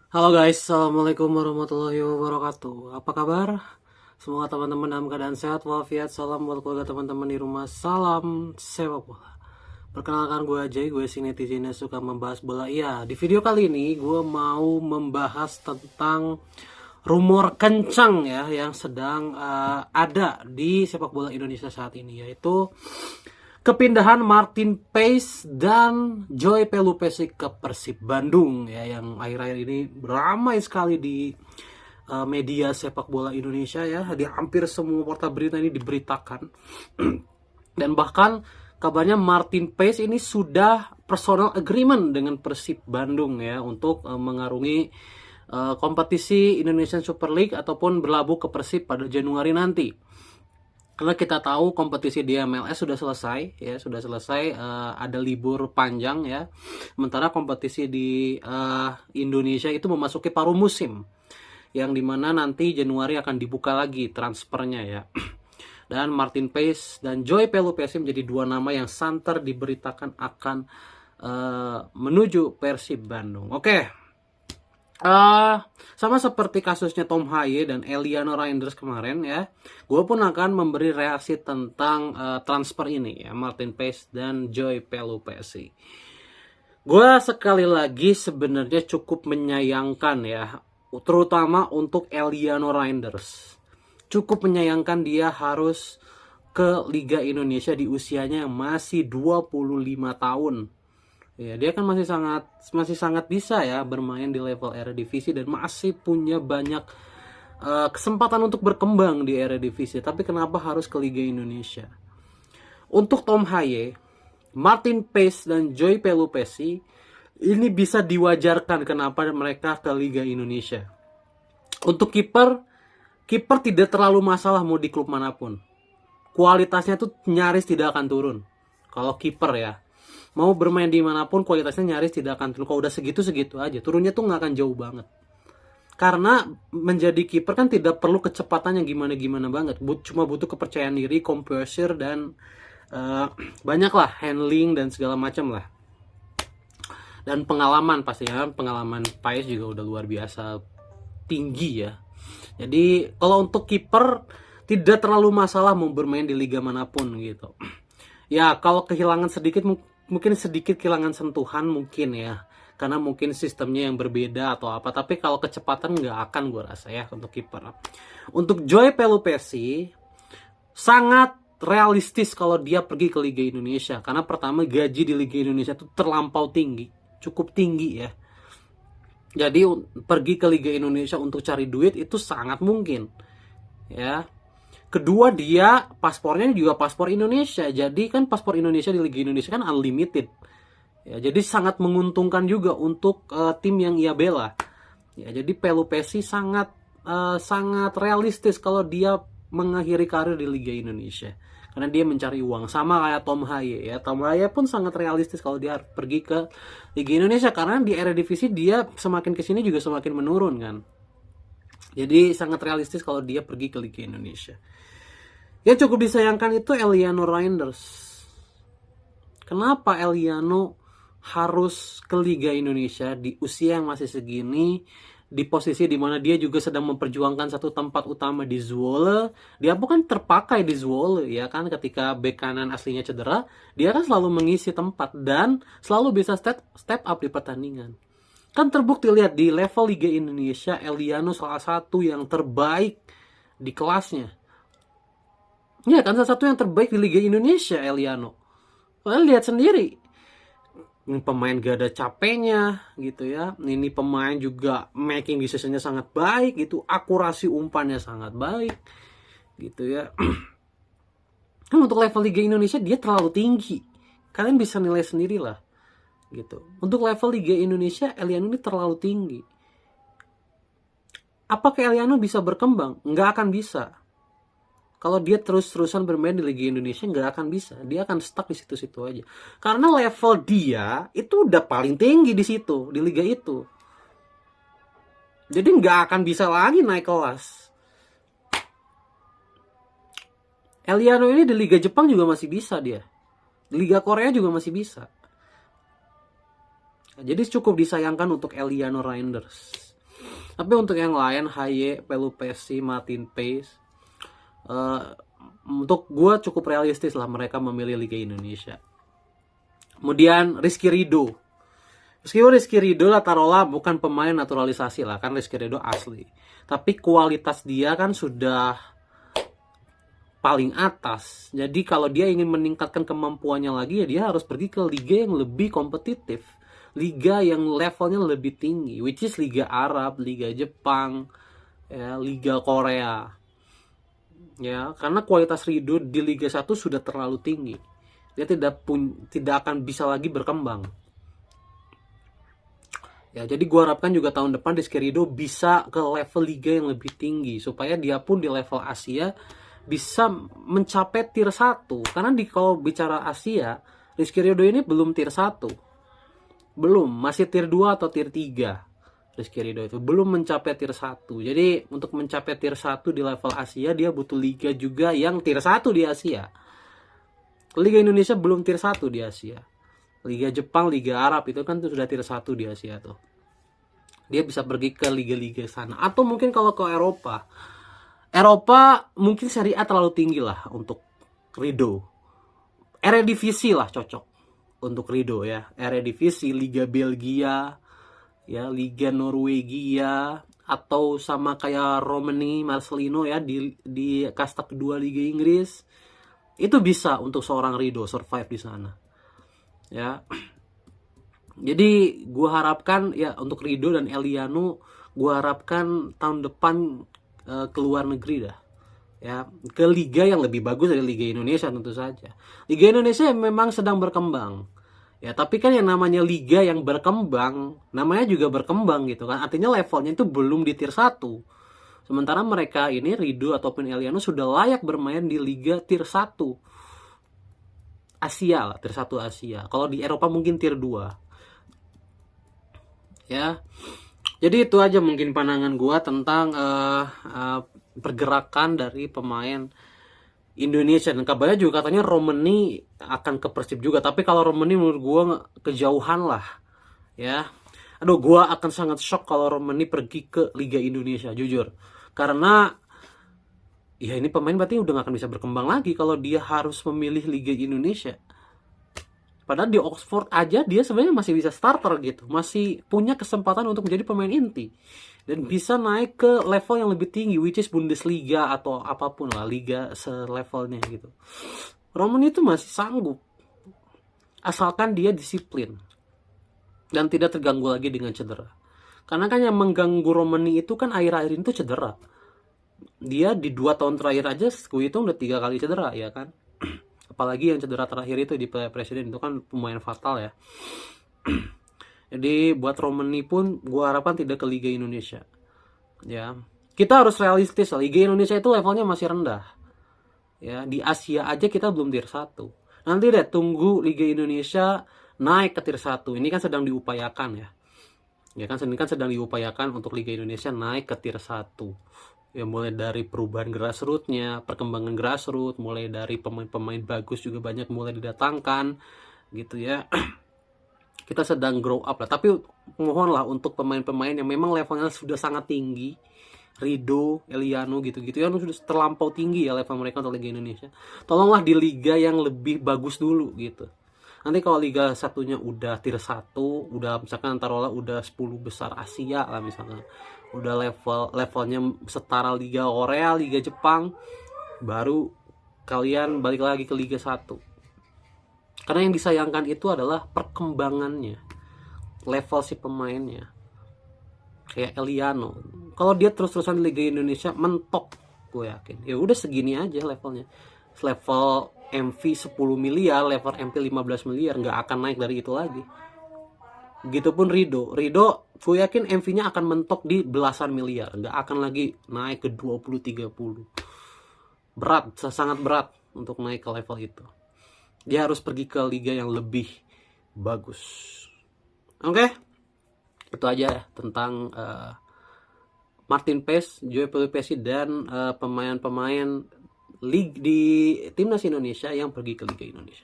Halo guys, Assalamualaikum warahmatullahi wabarakatuh. Apa kabar? Semoga teman-teman dalam keadaan sehat walafiat. Salam buat keluarga teman-teman di rumah. Salam sepak bola. Perkenalkan gue Ajay, gue si netizen yang suka membahas bola. Iya, di video kali ini gue mau membahas tentang rumor kencang ya yang sedang ada di sepak bola Indonesia saat ini, yaitu kepindahan Martin Paes dan Joy Pelupesi ke Persib Bandung ya, yang akhir-akhir ini ramai sekali di media sepak bola Indonesia ya. Di hampir semua portal berita ini diberitakan. Dan bahkan kabarnya Martin Paes ini sudah personal agreement dengan Persib Bandung ya untuk mengarungi kompetisi Indonesian Super League ataupun berlabuh ke Persib pada Januari nanti. Karena kita tahu kompetisi di MLS sudah selesai ya, ada libur panjang ya. Sementara kompetisi di Indonesia itu memasuki paruh musim, yang dimana nanti Januari akan dibuka lagi transfernya ya. Dan Martin Paes dan Joy Pelupesi menjadi dua nama yang santer diberitakan akan menuju Persib Bandung. Oke. Sama seperti kasusnya Tom Haye dan Eliano Reinders kemarin ya, gue pun akan memberi reaksi tentang transfer ini ya, Martin Paes dan Joy Pelupesi. Gue sekali lagi sebenarnya cukup menyayangkan ya, terutama untuk Eliano Reinders. Cukup menyayangkan dia harus ke Liga Indonesia di usianya yang masih 25 tahun. Ya, dia kan masih sangat bisa ya bermain di level Eredivisie dan masih punya banyak kesempatan untuk berkembang di Eredivisie. Tapi kenapa harus ke Liga Indonesia? Untuk Tom Haye, Martin Paes dan Joy Pelupesi ini bisa diwajarkan kenapa mereka ke Liga Indonesia. Untuk kiper tidak terlalu masalah mau di klub manapun. Kualitasnya tuh nyaris tidak akan turun. Kalau kiper ya, mau bermain di manapun kualitasnya nyaris tidak akan turun. Kalau udah segitu aja, turunnya tuh nggak akan jauh banget. Karena menjadi kiper kan tidak perlu kecepatan yang gimana-gimana banget. Cuma butuh kepercayaan diri, composure, dan banyak lah handling dan segala macam lah. Dan pengalaman pastinya, pengalaman Paes juga udah luar biasa tinggi ya. Jadi kalau untuk kiper tidak terlalu masalah mau bermain di liga manapun gitu. Ya kalau kehilangan sedikit, mungkin sedikit kehilangan sentuhan mungkin ya, karena mungkin sistemnya yang berbeda atau apa. Tapi kalau kecepatan nggak akan gue rasa ya untuk kiper. Untuk Joy Pelupesi sangat realistis kalau dia pergi ke Liga Indonesia, karena pertama gaji di Liga Indonesia itu terlampau tinggi, cukup tinggi ya. Jadi pergi ke Liga Indonesia untuk cari duit itu sangat mungkin ya. Kedua, dia paspornya juga paspor Indonesia. Jadi kan paspor Indonesia di Liga Indonesia kan unlimited. Ya, jadi sangat menguntungkan juga untuk tim yang ia bela. Ya, jadi Pelupesi sangat realistis kalau dia mengakhiri karir di Liga Indonesia. Karena dia mencari uang, sama kayak Tom Haye ya. Tom Haye pun sangat realistis kalau dia pergi ke Liga Indonesia, karena di Eredivisie dia semakin kesini juga semakin menurun kan. Jadi sangat realistis kalau dia pergi ke Liga Indonesia. Yang cukup disayangkan itu Eliano Reinders. Kenapa Eliano harus ke Liga Indonesia di usia yang masih segini, di posisi dimana dia juga sedang memperjuangkan satu tempat utama di Zwolle. Dia bukan terpakai di Zwolle ya kan, ketika bek kanan aslinya cedera, dia kan selalu mengisi tempat dan selalu bisa step up di pertandingan. Kan terbukti, lihat di level Liga Indonesia, Eliano salah satu yang terbaik di kelasnya. Ya kan, salah satu yang terbaik di Liga Indonesia Eliano. Kalian lihat sendiri, ini pemain gak ada capeknya gitu ya. Ini pemain juga making decisionnya sangat baik gitu, akurasi umpannya sangat baik gitu ya. Kan untuk level Liga Indonesia dia terlalu tinggi. Kalian bisa nilai sendiri lah gitu. Untuk level Liga Indonesia Eliano ini terlalu tinggi. Apakah Eliano bisa berkembang? Nggak akan bisa. Kalau dia terus-terusan bermain di Liga Indonesia nggak akan bisa. Dia akan stuck di situ-situ aja. Karena level dia itu udah paling tinggi di situ, di liga itu. Jadi nggak akan bisa lagi naik kelas. Eliano ini di Liga Jepang juga masih bisa dia. Di Liga Korea juga masih bisa. Jadi cukup disayangkan untuk Eliano Reinders. Tapi untuk yang lain, Haye, Pelupesi, Martin Paes, untuk gue cukup realistis lah mereka memilih Liga Indonesia. Kemudian Rizky Ridho. Rizky Ridho lah taruhlah bukan pemain naturalisasi lah, kan Rizky Ridho asli. Tapi kualitas dia kan sudah paling atas. Jadi kalau dia ingin meningkatkan kemampuannya lagi, ya dia harus pergi ke liga yang lebih kompetitif. Liga yang levelnya lebih tinggi, which is Liga Arab, Liga Jepang, ya, Liga Korea. Ya, karena kualitas Ridho di Liga 1 sudah terlalu tinggi. Dia tidak akan bisa lagi berkembang. Ya, jadi gua harapkan juga tahun depan Rizky Ridho bisa ke level liga yang lebih tinggi supaya dia pun di level Asia bisa mencapai tier 1. Karena kalau bicara Asia, Rizky Ridho ini belum tier 1. Belum, masih tier 2 atau tier 3. Rizky Ridho itu belum mencapai tier 1. Jadi untuk mencapai tier 1 di level Asia, dia butuh liga juga yang tier 1 di Asia. Liga Indonesia belum tier 1 di Asia. Liga Jepang, Liga Arab itu kan sudah tier 1 di Asia tuh. Dia bisa pergi ke liga-liga sana. Atau mungkin kalau ke Eropa mungkin Serie A terlalu tinggi lah untuk Ridho. Eredivisie lah cocok untuk Ridho ya. Eredivisie, Liga Belgia, ya, Liga Norwegia, atau sama kayak Romani Marcelino ya di kasta kedua Liga Inggris. Itu bisa untuk seorang Ridho survive di sana. Ya. Jadi gue harapkan ya untuk Ridho dan Eliano, gue harapkan tahun depan ke luar negeri dah. Ya, ke liga yang lebih bagus dari Liga Indonesia tentu saja. Liga Indonesia memang sedang berkembang. Ya, tapi kan yang namanya liga yang berkembang, namanya juga berkembang gitu kan. Artinya levelnya itu belum di tier 1. Sementara mereka ini Ridho ataupun Eliano sudah layak bermain di liga tier 1. Asia lah, tier 1 Asia. Kalau di Eropa mungkin tier 2. Ya. Jadi itu aja mungkin pandangan gua tentang pergerakan dari pemain Indonesia. Dan kabarnya juga katanya Romani akan ke Persib juga. Tapi kalau Romani menurut gua kejauhan lah. Ya. Aduh, gua akan sangat shock kalau Romani pergi ke Liga Indonesia, jujur. Karena ya ini pemain berarti udah gak akan bisa berkembang lagi kalau dia harus memilih Liga Indonesia. Padahal di Oxford aja dia sebenarnya masih bisa starter gitu, masih punya kesempatan untuk menjadi pemain inti dan bisa naik ke level yang lebih tinggi, which is Bundesliga atau apapun lah, liga selevelnya gitu. Roman itu masih sanggup asalkan dia disiplin dan tidak terganggu lagi dengan cedera. Karena kan yang mengganggu Romani itu kan akhir-akhir itu cedera. Dia di 2 tahun terakhir aja gue hitung udah 3 kali cedera ya kan. Apalagi yang cedera terakhir itu di Presiden itu kan pemain fatal ya. Jadi buat Romani pun gue harapkan tidak ke Liga Indonesia. Ya, kita harus realistis. Liga Indonesia itu levelnya masih rendah. Ya, di Asia aja kita belum tier 1. Nanti deh tunggu Liga Indonesia naik ke tier 1. Ini kan sedang diupayakan ya. Ya kan, ini kan sedang diupayakan untuk Liga Indonesia naik ke tier 1. Ya mulai dari perubahan grassroots-nya, perkembangan grassroots, mulai dari pemain-pemain bagus juga banyak mulai didatangkan gitu ya. Kita sedang grow up lah, tapi mohonlah untuk pemain-pemain yang memang levelnya sudah sangat tinggi, Ridho, Eliano gitu-gitu ya, sudah terlampau tinggi ya level mereka untuk Liga Indonesia. Tolonglah di liga yang lebih bagus dulu gitu. Nanti kalau Liga satunya udah tier 1, udah misalkan taruhlah udah 10 besar Asia lah misalkan, udah levelnya setara Liga Korea, Liga Jepang, baru kalian balik lagi ke Liga 1. Karena yang disayangkan itu adalah perkembangannya, level si pemainnya. Kayak Eliano, kalau dia terus-terusan di Liga Indonesia mentok, gue yakin ya udah segini aja levelnya. Level MV 10 miliar, level MP 15 miliar, nggak akan naik dari itu lagi. Begitupun Ridho, gue yakin MV-nya akan mentok di belasan miliar, nggak akan lagi naik ke 20-30. Berat, sangat berat untuk naik ke level itu. Dia harus pergi ke liga yang lebih bagus. Oke? Itu aja ya tentang Martin Paes, Joy Pelupesi, dan pemain-pemain di timnas Indonesia yang pergi ke Liga Indonesia.